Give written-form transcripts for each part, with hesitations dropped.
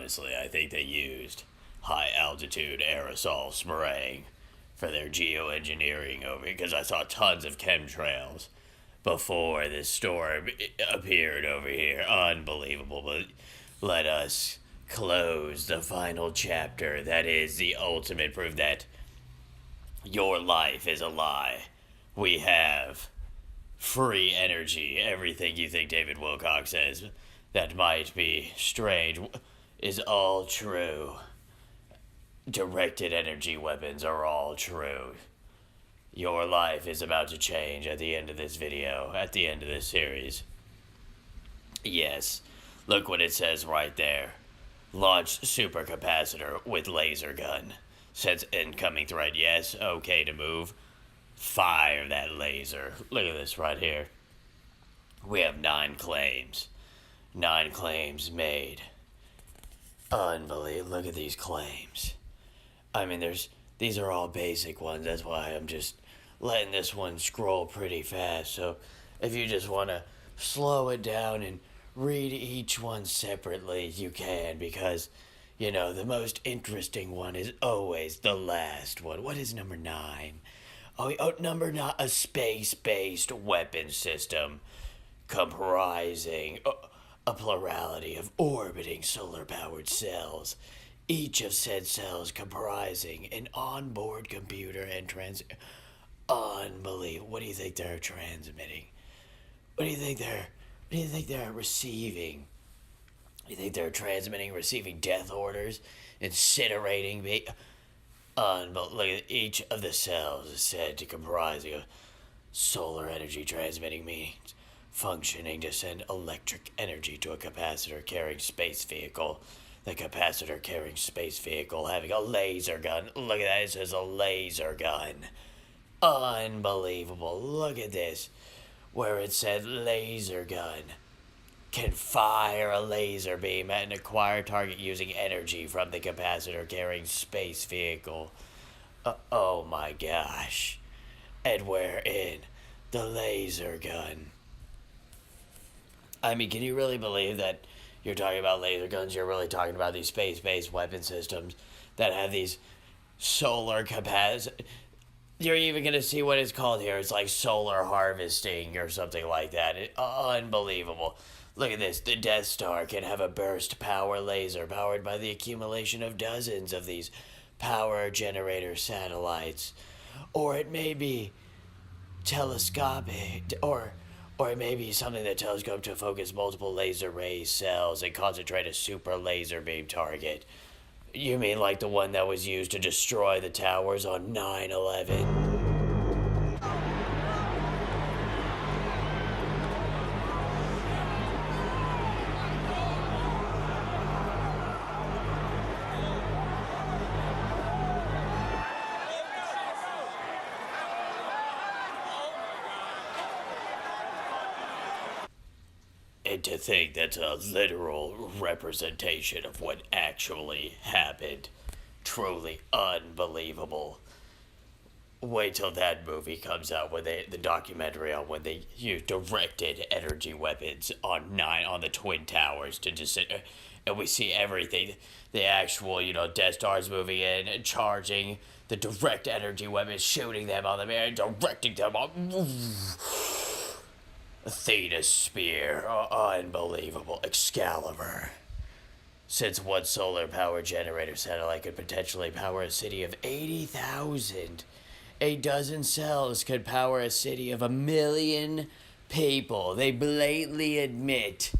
honestly, I think they used high altitude aerosol spraying for their geoengineering over here because I saw tons of chemtrails before this storm appeared over here. Unbelievable. But let us close the final chapter. That is the ultimate proof that your life is a lie. We have free energy. Everything you think David Wilcock says that might be strange is all true. Directed energy weapons are all true. Your life is about to change at the end of this video, at the end of this series. Yes, look what it says right there. Launch supercapacitor with laser gun. Sends incoming threat, yes, okay to move. Fire that laser. Look at this right here. We have 9 claims. 9 claims made. Unbelievable. Look at these claims. I mean, these are all basic ones. That's why I'm just letting this one scroll pretty fast. So if you just want to slow it down and read each one separately, you can, because, you know, the most interesting one is always the last one. What is number 9? Number 9, a space-based weapon system comprising a plurality of orbiting solar-powered cells, each of said cells comprising an onboard computer and Unbelievable. What do you think they're transmitting? What do you think they're receiving? You think they're transmitting, receiving death orders, incinerating me? Look at each of the cells is said to comprise a solar energy transmitting means functioning to send electric energy to a capacitor carrying space vehicle. The capacitor carrying space vehicle having a laser gun. Look at that, it says a laser gun. Unbelievable. Look at this, where it said laser gun. Can fire a laser beam at an acquired target using energy from the capacitor carrying space vehicle. Oh my gosh. And we're in the laser gun. I mean, can you really believe that you're talking about laser guns? You're really talking about these space-based weapon systems that have these solar capacity. You're even going to see what it's called here. It's like solar harvesting or something like that. Unbelievable. Look at this. The Death Star can have a burst power laser powered by the accumulation of dozens of these power generator satellites. Or it may be telescopic, or it may be something that telescope to focus multiple laser ray cells and concentrate a super laser beam target. You mean like the one that was used to destroy the towers on 9/11? And to think that's a literal representation of what actually happened. Truly unbelievable. Wait till that movie comes out, when the documentary on when they used directed energy weapons on the Twin Towers to just, and we see everything. The actual, Death Stars moving in and charging the direct energy weapons, shooting them on the man, directing them on. Athena's spear, unbelievable. Excalibur. Since one solar power generator satellite could potentially power a city of 80,000, a dozen cells could power a city of 1,000,000 people. They blatantly admit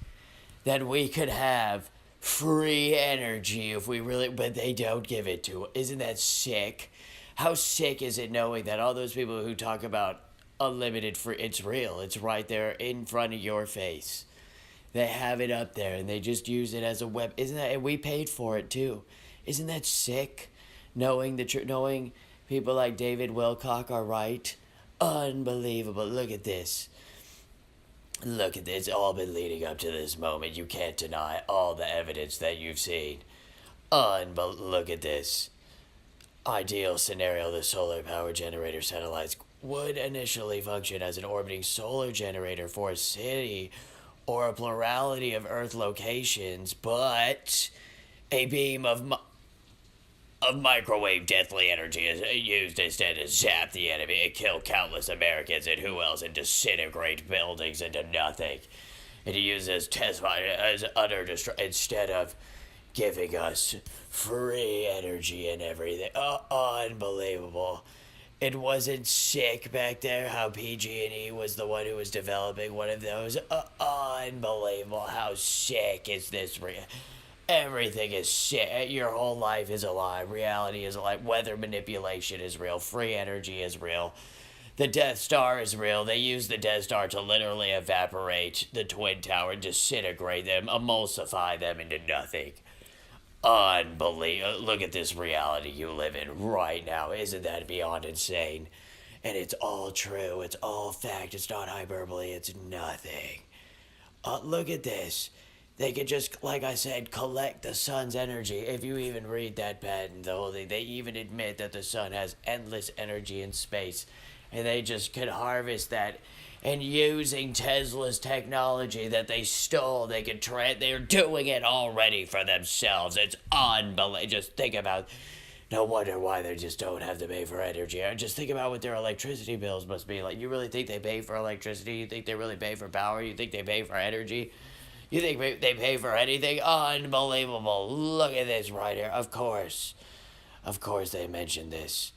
that we could have free energy if we really, but they don't give it to us. Isn't that sick? How sick is it knowing that all those people who talk about unlimited free, it's real, it's right there in front of your face. They have it up there and they just use it as a weapon. Isn't that, and we paid for it too. Isn't that sick? Knowing knowing people like David Wilcock are right. Unbelievable. Look at this. Look at this. It's all been leading up to this moment. You can't deny all the evidence that you've seen. Look at this. Ideal scenario, the solar power generator satellites would initially function as an orbiting solar generator for a city or a plurality of Earth locations, but A beam of microwave deathly energy is used instead to zap the enemy and kill countless Americans and who else and disintegrate buildings into nothing. And he uses Tesla as utter instead of giving us free energy and everything. Unbelievable. It wasn't sick back there how PG&E was the one who was developing one of those. Unbelievable. How sick is this? Everything is sick. Your whole life is a lie. Reality is a lie. Weather manipulation is real. Free energy is real. The Death Star is real. They use the Death Star to literally evaporate the Twin Tower, disintegrate them, emulsify them into nothing. Unbelievable. Look at this reality you live in right now. Isn't that beyond insane? And it's all true. It's all fact. It's not hyperbole. It's nothing. Look at this. They could just, like I said, collect the sun's energy. If you even read that patent, the whole thing, they even admit that the sun has endless energy in space. And they just could harvest that. And using Tesla's technology that they stole, they could they're doing it already for themselves. It's unbelievable. Just think about, no wonder why they just don't have to pay for energy. Just think about what their electricity bills must be like. You really think they pay for electricity? You think they really pay for power? You think they pay for energy? You think they pay for anything? Unbelievable. Look at this right here. Of course they mentioned this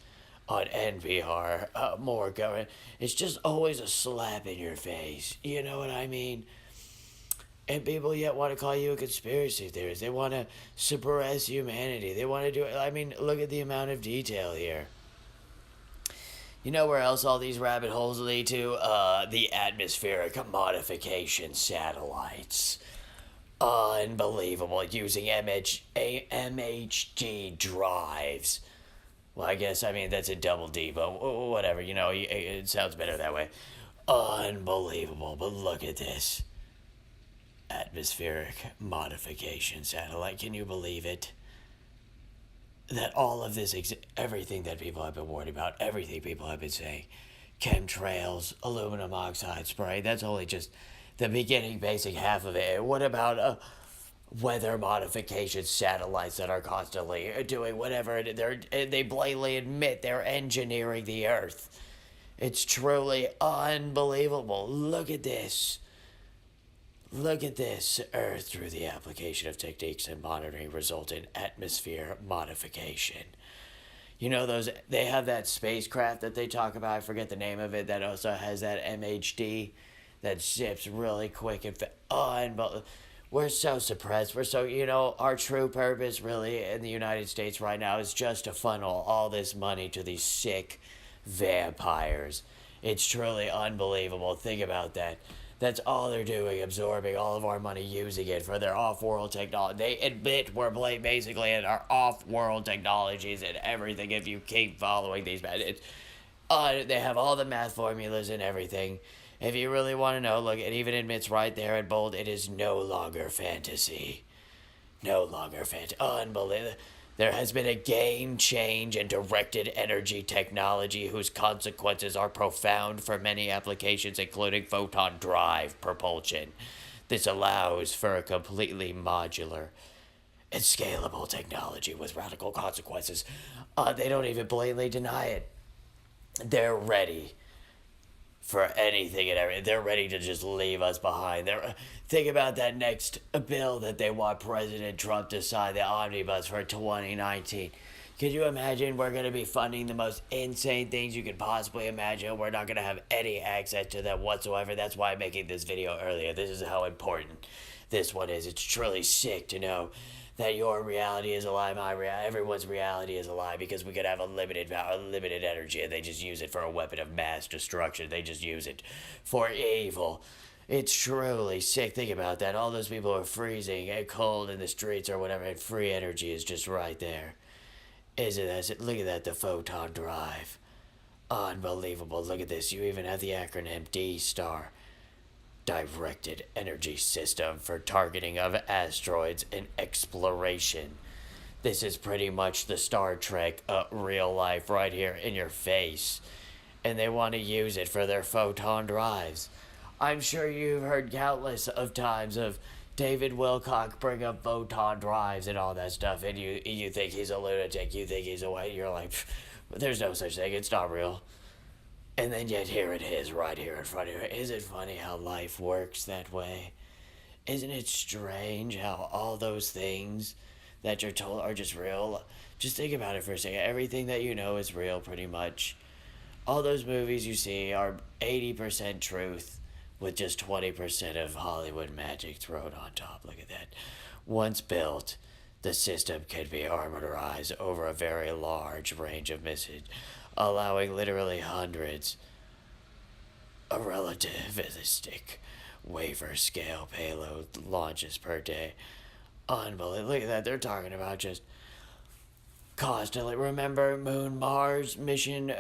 on NPR. More government. It's just always a slap in your face. You know what I mean? And people yet want to call you a conspiracy theorist. They want to suppress humanity. They want to do it. I mean, look at the amount of detail here. You know where else all these rabbit holes lead to? The atmospheric modification satellites. Unbelievable. Using MHD drives. Well, I guess, that's a double D, but whatever, it sounds better that way. Unbelievable, but look at this. Atmospheric modification satellite. Can you believe it? That all of this, everything that people have been worried about, everything people have been saying, chemtrails, aluminum oxide spray, that's only just the beginning, basic half of it. What about weather modification satellites that are constantly doing whatever? They blatantly admit they're engineering the Earth. It's truly unbelievable. Look at this. Look at this. Earth, through the application of techniques and monitoring, result in atmosphere modification. You know they have that spacecraft that they talk about, I forget the name of it, that also has that MHD that zips really quick and unbelievable. We're so suppressed. We're so, our true purpose really in the United States right now is just to funnel all this money to these sick vampires. It's truly unbelievable. Think about that. That's all they're doing, absorbing all of our money, using it for their off-world technology. They admit we're basically in our off-world technologies and everything if you keep following these methods. They have all the math formulas and everything. If you really want to know, look, it even admits right there in bold, it is no longer fantasy. No longer fantasy. Unbelievable. There has been a game change in directed energy technology whose consequences are profound for many applications, including photon drive propulsion. This allows for a completely modular and scalable technology with radical consequences. They don't even blatantly deny it. They're ready for anything and everything. They're ready to just leave us behind. Think about that next bill that they want President Trump to sign, the omnibus for 2019. Could you imagine? We're going to be funding the most insane things you could possibly imagine. We're not going to have any access to them whatsoever. That's why I'm making this video earlier. This is how important this one is. It's truly sick to know that your reality is a lie, everyone's reality is a lie, because we could have unlimited energy and they just use it for a weapon of mass destruction. They just use it for evil. It's truly sick. Think about that. All those people are freezing and cold in the streets or whatever, and free energy is just right there. Isn't that? Look at that, the photon drive. Unbelievable. Look at this. You even have the acronym D-STAR. Directed Energy System for targeting of asteroids and exploration. This is pretty much the Star Trek real life right here in your face. And they want to use it for their photon drives. I'm sure you've heard countless of times of David Wilcock bring up photon drives and all that stuff, and you think he's a lunatic, you think he's a white, you're like, there's no such thing, it's not real. And then yet here it is, right here in front of you. Is it funny how life works that way? Isn't it strange how all those things that you're told are just real? Just think about it for a second. Everything that you know is real, pretty much. All those movies you see are 80% truth with just 20% of Hollywood magic thrown on top. Look at that. Once built, the system can be armorized over a very large range of message, allowing literally hundreds of relativistic wafer scale payload launches per day. Unbelievable. Look at that. They're talking about just constantly. Remember Mars mission?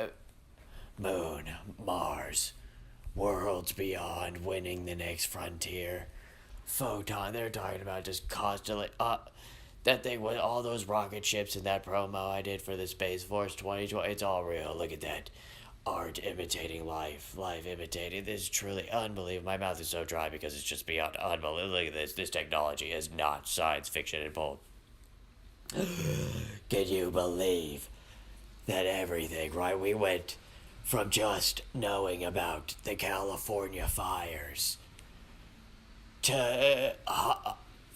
Moon, Mars, worlds beyond, winning the next frontier. Photon, they're talking about just constantly. That thing with all those rocket ships and that promo I did for the Space Force 2020, it's all real. Look at that. Art imitating life, life imitating. This is truly unbelievable. My mouth is so dry because it's just beyond unbelievable. Look at this. This technology is not science fiction at all. Can you believe that everything, right? We went from just knowing about the California fires to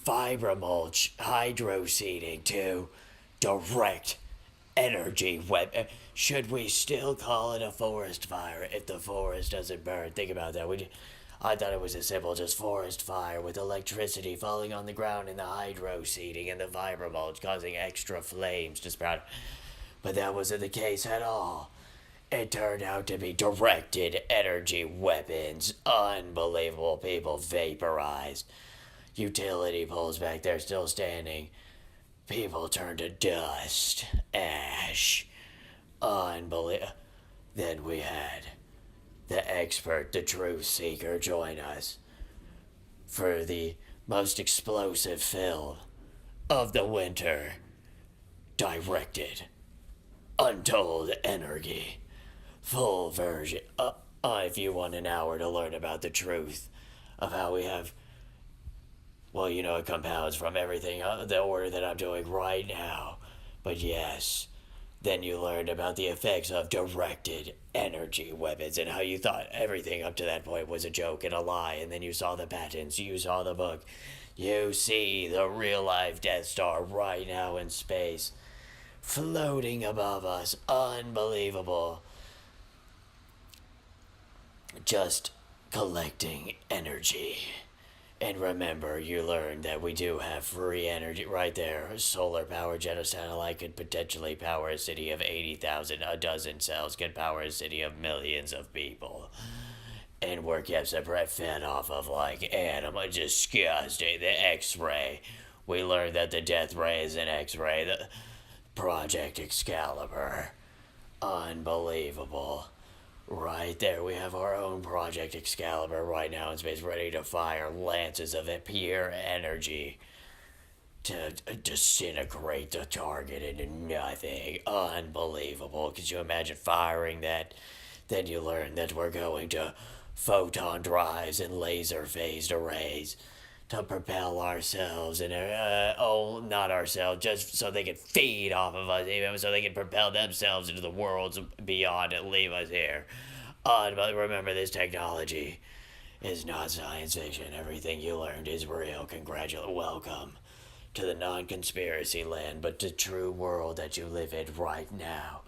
fiber mulch, hydro seeding, to direct energy weapon. Should we still call it a forest fire if the forest doesn't burn? Think about that. I thought it was a simple just forest fire with electricity falling on the ground and the hydro seeding and the fiber mulch causing extra flames to sprout. But that wasn't the case at all. It turned out to be directed energy weapons. Unbelievable. People vaporized. Utility poles back there still standing. People turned to dust. Ash. Unbelievable. Then we had the expert, the truth seeker, join us for the most explosive film of the winter. Directed. Untold energy. Full version. If you want an hour to learn about the truth of how we have, well, you know, it compounds from everything, the order that I'm doing right now. But yes, then you learned about the effects of directed energy weapons and how you thought everything up to that point was a joke and a lie. And then you saw the patents, you saw the book. You see the real life Death Star right now in space, floating above us. Unbelievable. Just collecting energy. And remember, you learned that we do have free energy right there. Solar power genosatellite could potentially power a city of 80,000. A dozen cells could power a city of millions of people. And we're kept separate, fed off of like animal, disgusting. The X-ray. We learned that the death ray is an X-ray. The Project Excalibur. Unbelievable. Right there, we have our own Project Excalibur right now in space, ready to fire lances of pure energy to disintegrate the target into nothing. Unbelievable. Could you imagine firing that? Then you learn that we're going to photon drives and laser phased arrays to propel ourselves and not ourselves, just so they can feed off of us, even so they can propel themselves into the worlds beyond and leave us here. But remember, this technology is not science fiction. Everything you learned is real. Welcome to the non-conspiracy land, but the true world that you live in right now.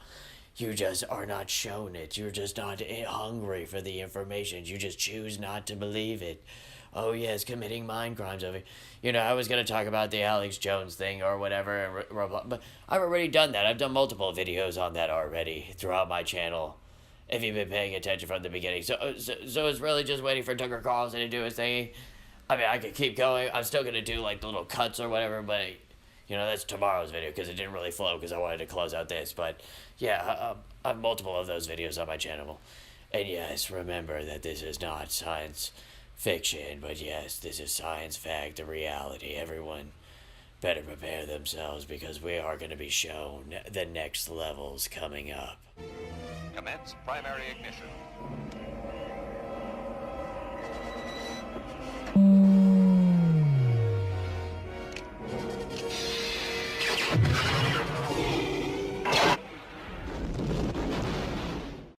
You just are not shown it. You're just not hungry for the information. You just choose not to believe it. Oh yes, committing mind crimes over. You know, I was gonna talk about the Alex Jones thing or whatever, but I've already done that. I've done multiple videos on that already throughout my channel. If you've been paying attention from the beginning, so it's really just waiting for Tucker Carlson to do his thing. I mean, I could keep going. I'm still gonna do like little cuts or whatever, but you know, that's tomorrow's video because it didn't really flow because I wanted to close out this. But yeah, I have multiple of those videos on my channel. And yes, remember that this is not science fiction, but yes, this is science fact, the reality. Everyone better prepare themselves because we are going to be shown the next levels coming up. Commence primary ignition.